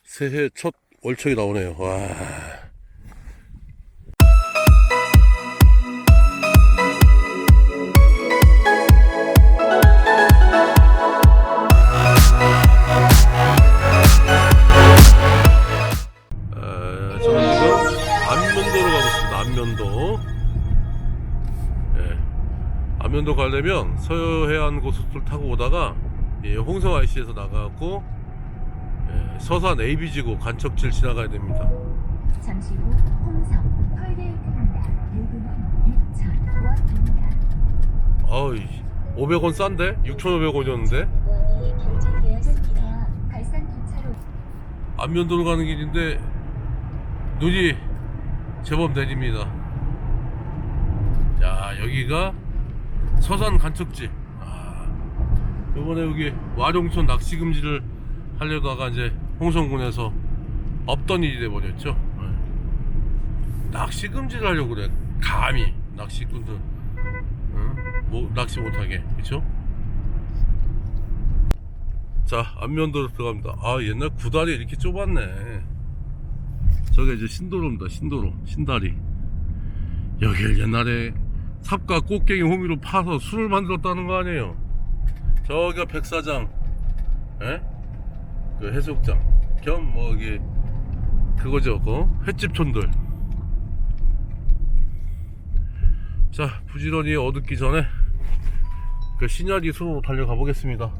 새해 첫 월척이 나오네요. 와. 저는 지금 안면도로 가고 있습니다. 안면도. 예. 안면도 가려면 서해안 고속도로 타고 오다가 홍성 IC에서 나가고 서산 AB지구 간척지를 지나가야 됩니다. 잠시 후 홍성 톨게이트입니다. 요금은 6,000원입니다. 어이, 500원 싼데? 6,500원이었는데? 결제되었습니다. 갈산기차로 안면도로 가는 길인데 눈이 제법 내립니다. 자, 여기가 서산 간척지. 이번에 여기 와룡천 낚시금지를 하려다가 이제 홍성군에서 없던 일이 돼버렸죠. 낚시금지를 하려고 그래. 감히 낚시꾼들 뭐 낚시 못하게. 그쵸? 자, 안면도로 들어갑니다. 아, 옛날 구다리 이렇게 좁았네. 저게 이제 신도로입니다. 신도로, 신다리. 여길 옛날에 삽과 꽃갱이 호미로 파서 술을 만들었다는 거 아니에요? 저기가 백사장, 예? 그 해수욕장 겸 뭐 이게 그거죠, 그 횟집촌들. 자, 부지런히 어둡기 전에 그 신야리 수로 달려가 보겠습니다.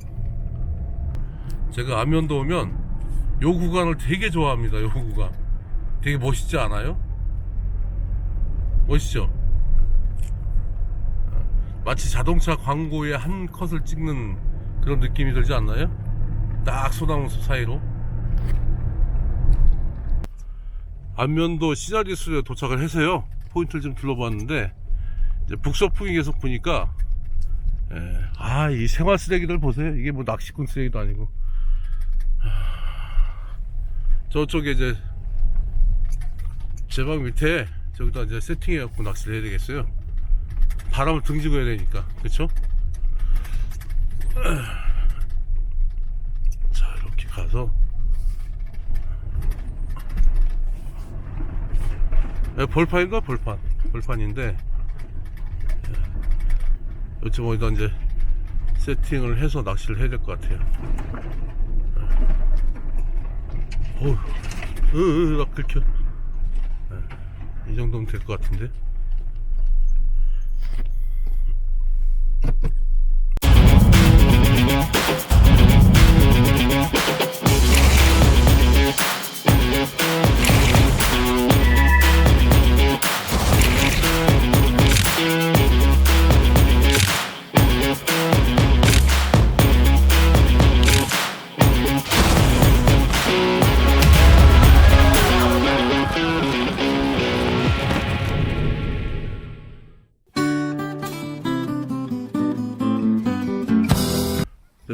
제가 안면도 오면 요 구간을 되게 좋아합니다. 요 구간 되게 멋있지 않아요? 멋있죠? 마치 자동차 광고의 한 컷을 찍는 그런 느낌이 들지 않나요? 딱 소나무 사이로. 안면도 시나리수에 도착을 해서요, 포인트를 좀 둘러봤는데 이제 북서풍이 계속 부니까 이 생활 쓰레기들 보세요. 이게 뭐 낚시꾼 쓰레기도 아니고. 저쪽에 이제 제 방 밑에 저기다 이제 세팅해 갖고 낚시를 해야 되겠어요. 바람을 등지고 해야 되니까. 그쵸? 자, 이렇게 가서 벌판인가? 벌판인데 여기 어디다 이제 세팅을 해서 낚시를 해야 될 것 같아요. 나 긁혀. 이 정도면 될 것 같은데.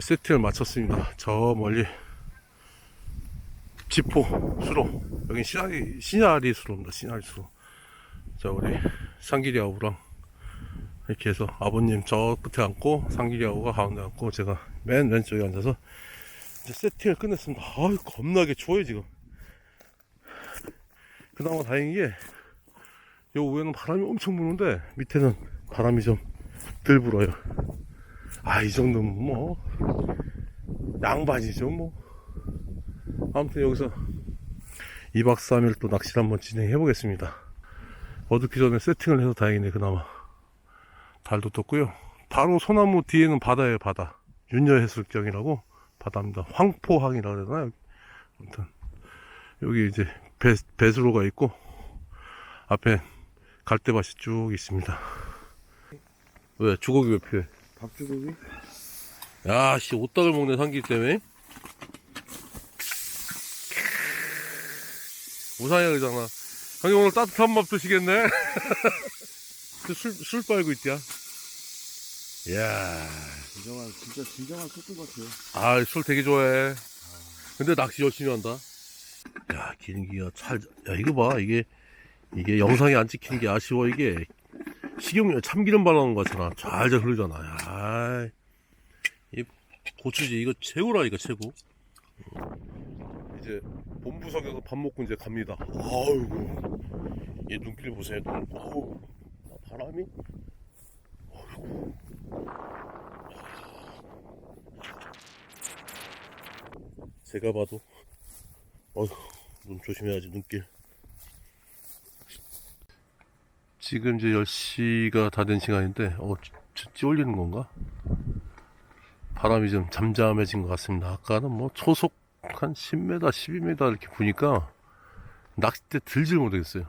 세팅을 마쳤습니다. 저 멀리 지포 수로, 여긴 시나리 수로입니다. 시나리 수로. 자, 우리 상길이 아우랑 이렇게 해서 아버님 저 끝에 앉고 상길이 아우가 가운데 앉고 제가 맨 왼쪽에 앉아서 이제 세팅을 끝냈습니다. 아유, 겁나게 추워요 지금. 그나마 다행인 게 요 위에는 바람이 엄청 부는데 밑에는 바람이 좀 덜 불어요. 이 정도면 뭐 양반이죠 뭐. 아무튼 여기서 2박 3일 또 낚시를 한번 진행해 보겠습니다. 어둡기 전에 세팅을 해서 다행이네. 그나마 달도 떴고요. 바로 소나무 뒤에는 바다예요. 바다. 윤여해수욕장이라고 바다입니다. 황포항이라고 그래야 되나? 아무튼 여기 이제 배수로가 있고 앞에 갈대밭이 쭉 있습니다. 왜? 주걱이 왜 필요해? 밥주걱이? 야, 씨, 오딱을 먹네, 상기 때문에. 우상이야, 그러잖아. 형님, 오늘 따뜻한 밥 드시겠네? 술 빨고 있디야. 이야. 진짜 진정한 소주 같아요. 술 되게 좋아해. 근데 낚시 열심히 한다. 야, 기름기가 야, 이거 봐. 이게 영상에 안 찍히는 게 아쉬워. 이게 식용유 참기름 발라놓은 거 같잖아. 잘잘 흐르잖아. 야, 이 고추지 이거 최고라. 이거 최고. 이제 본부석에서 밥 먹고 이제 갑니다. 아이고, 얘 눈길 보세요. 어우, 바람이. 아이고. 제가 봐도, 눈 조심해야지, 눈길. 지금 이제 10시가 다 된 시간인데, 찌올리는 건가? 바람이 좀 잠잠해진 것 같습니다. 아까는 뭐 초속 한 10m, 12m 이렇게 부니까 낚싯대 들질 못하겠어요.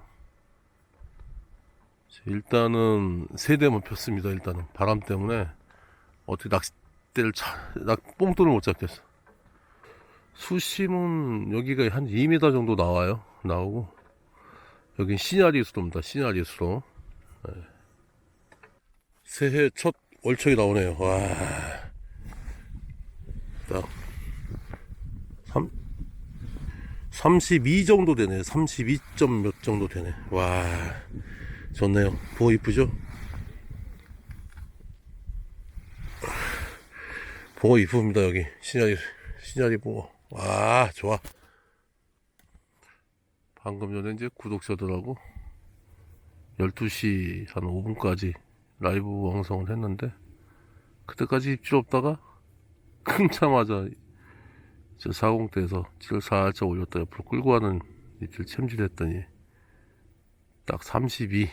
일단은 세 대만 폈습니다. 일단은 바람 때문에 어떻게 낚싯대를 뽕돌을 못 잡겠어. 수심은 여기가 한 2m 정도 나오고 여긴 시냐리 수로입니다. 시냐리 수로. 네. 새해 첫 월척이 나오네요. 와, 딱 32 정도 되네. 32점 몇 정도 되네. 와, 좋네요. 붕어 이쁘죠? 붕어 이쁩니다. 여기 시냐리 붕어. 와, 좋아. 방금 전에 이제 구독자들하고 12시 한 5분까지 라이브 방송을 했는데, 그때까지 입질 없다가 끊자마자 저 40대에서 찌를 살짝 올렸다 옆으로 끌고 가는 입질 챔질했더니 딱 32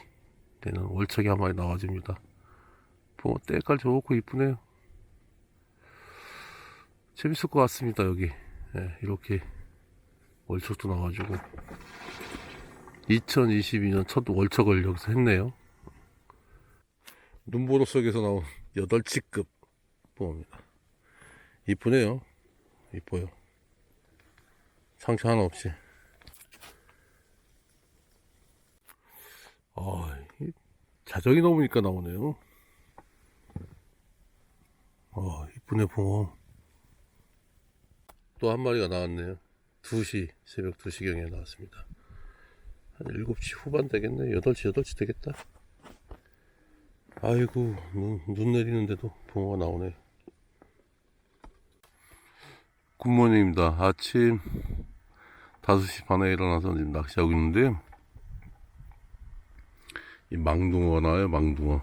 되는 월척이 한 마리 나와줍니다. 뭐 때깔 좋고 이쁘네요. 재밌을 것 같습니다. 여기 이렇게 월척도 나와주고 2022년 첫 월척을 여기서 했네요. 눈보라 속에서 나온 8치급 붕어입니다. 이쁘네요. 이뻐요. 상처 하나 없이. 자정이 넘으니까 나오네요. 이쁘네 붕어. 또 한 마리가 나왔네요. 2시, 새벽 2시경에 나왔습니다. 한 7시 후반 되겠네. 8시 되겠다. 아이고, 눈 내리는데도 붕어가 나오네. 굿모닝입니다. 아침 5시 반에 일어나서 지금 낚시하고 있는데요. 이 망둥어가 나와요, 망둥어.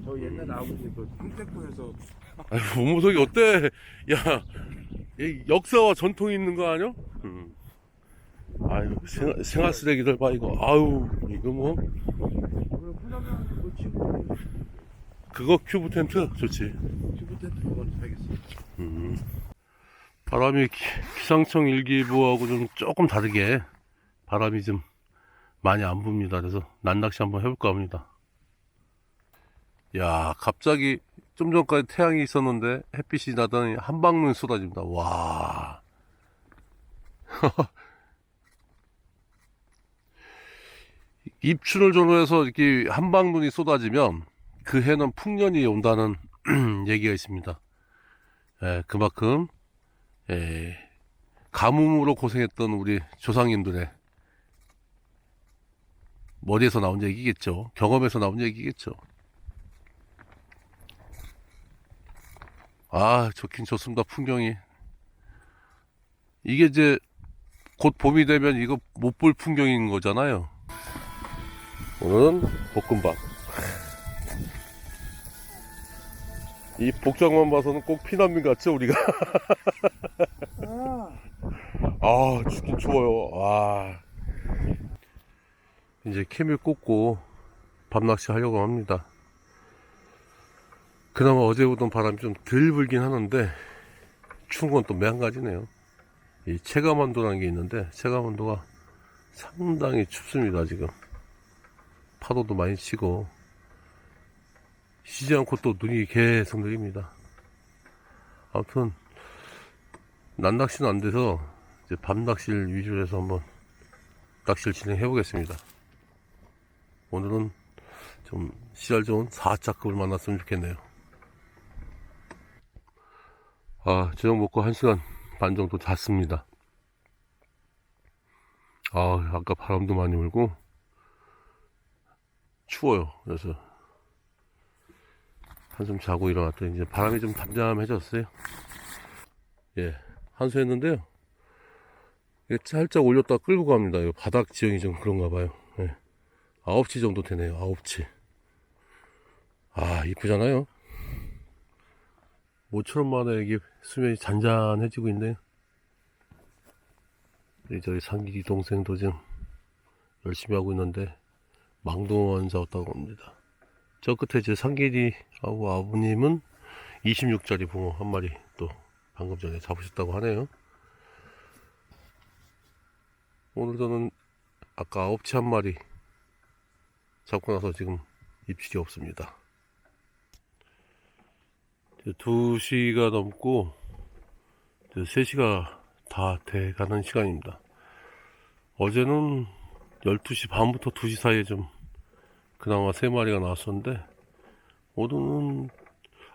저 옛날 아버지 그 삼색포에서 아니, 몸무속이 어때? 야, 이 역사와 전통이 있는 거 아니야? 아유, 생활 쓰레기들 봐, 이거. 아유, 이거 뭐. 훌륭한 거 치고 그거 큐브 텐트? 좋지. 튜브 텐트 그건 사겠어. 바람이 기상청 일기예보하고 좀 조금 다르게 바람이 좀 많이 안 붑니다. 그래서 난낚시 한번 해볼까 합니다. 야, 갑자기 좀 전까지 태양이 있었는데 햇빛이 나더니 한 방눈이 쏟아집니다. 와. 입춘을 전후해서 이렇게 한 방눈이 쏟아지면 그 해는 풍년이 온다는 얘기가 있습니다. 그만큼 가뭄으로 고생했던 우리 조상님들의 머리에서 나온 얘기겠죠. 경험에서 나온 얘기겠죠. 아, 좋긴 좋습니다. 풍경이. 이게 이제 곧 봄이 되면 이거 못 볼 풍경인 거잖아요. 오늘은 볶음밥. 이 복장만 봐서는 꼭 피난민 같죠, 우리가? 아, 죽긴 추워요. 아. 이제 캠을 꽂고 밤낚시 하려고 합니다. 그나마 어제 오던 바람이 좀 덜 불긴 하는데 추운 건 또 매한가지네요. 이 체감온도라는 게 있는데 체감온도가 상당히 춥습니다. 지금 파도도 많이 치고 쉬지 않고 또 눈이 계속 내립니다. 아무튼 낮낚시는 안 돼서 이제 밤낚시를 위주로 해서 한번 낚시를 진행해 보겠습니다. 오늘은 좀 씨알 좋은 4자급을 만났으면 좋겠네요. 아, 저녁 먹고 1시간 반 정도 잤습니다. 아, 아까 바람도 많이 불고 추워요. 그래서 한숨 자고 일어났더니 이제 바람이 좀 잠잠해졌어요. 예, 한수했는데요. 이게 살짝 올렸다 끌고 갑니다. 이 바닥 지형이 좀 그런가 봐요. 예. 9치 정도 되네요. 9치. 아, 이쁘잖아요. 모처럼 만에 이게 수면이 잔잔해지고 있네요. 저희 상길이 동생도 지금 열심히 하고 있는데 망둥어만 잡았다고 합니다. 저 끝에 제 상길이하고 아버님은 26짜리 붕어 한 마리 또 방금 전에 잡으셨다고 하네요. 오늘 저는 아까 9치 한 마리 잡고 나서 지금 입질이 없습니다. 2시가 넘고 3시가 다 돼가는 시간입니다. 어제는 12시 반부터 2시 사이에 좀 그나마 3마리가 나왔었는데 오늘은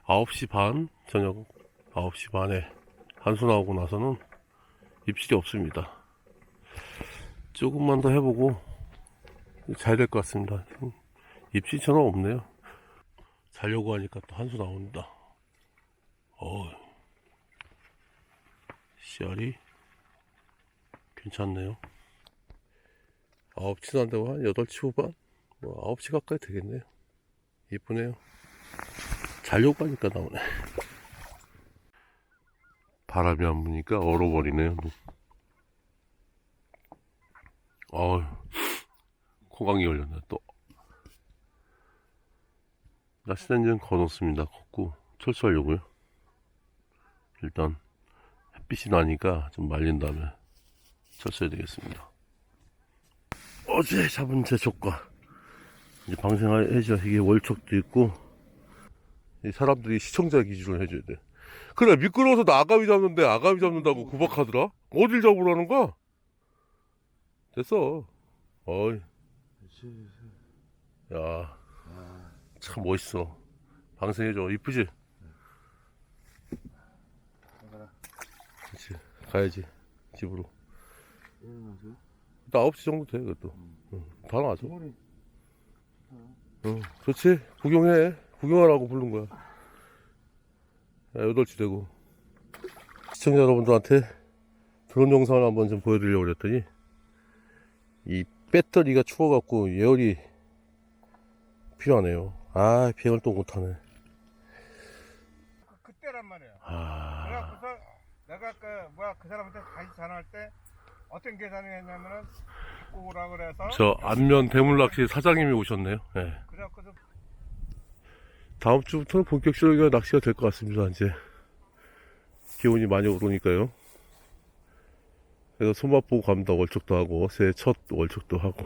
9시 반, 저녁 9시 반에 한수 나오고 나서는 입질이 없습니다. 조금만 더 해보고 잘 될 것 같습니다. 입질이 전혀 없네요. 자려고 하니까 또 한수 나온다. 씨알이 괜찮네요. 9시 난다고 한 8시 후반? 9시 가까이 되겠네요. 이쁘네요. 자려고 하니까 나오네. 바람이 안 부니까 얼어버리네요. 코강이 열렸네 또. 낚시단지는 거놓습니다. 걷고 철수하려고요. 일단 햇빛이 나니까 좀 말린 다음에 철수해야 되겠습니다. 어제 잡은 제촉과 이제 방생해줘. 이게 월촉도 있고 이 사람들이 시청자 기준으로 해줘야 돼. 그래, 미끄러워서 나 아가미 잡는데 아가미 잡는다고 구박하더라. 어딜 잡으라는 거야? 됐어. 어이, 야, 참 멋있어. 방생해줘. 이쁘지? 그렇지. 가야지 집으로. 나 9시 정도 돼. 그것도 다 나와줘. 그렇지. 구경해. 구경하라고 부른 거야. 8시 되고. 시청자 여러분들한테 드론 영상을 한번 좀 보여드리려고 그랬더니 이 배터리가 추워갖고 예열이 필요하네요. 아, 비행을 또 못하네. 그때란 말이야. 아, 그래서 내가 그 사람한테 다시 전화할 때 어떤 계산을 했냐면은 갖고 오라 그래서 저 안면 대물낚시 사장님이 오셨네요. 네. 그래갖고서 다음 주부터는 본격적인 낚시가 될 것 같습니다. 이제 기온이 많이 오르니까요. 그래서 손맛 보고 갑니다. 월척도 하고 새해 첫 월척도 하고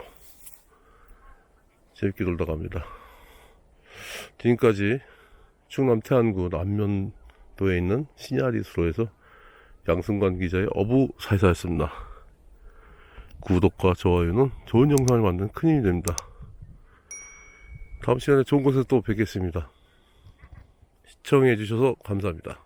재밌게 놀다 갑니다. 지금까지 충남 태안군 안면도에 있는 신야리 수로에서 양승관 기자의 어부 사이사였습니다. 구독과 좋아요는 좋은 영상을 만드는 큰 힘이 됩니다. 다음 시간에 좋은 곳에서 또 뵙겠습니다. 시청해 주셔서 감사합니다.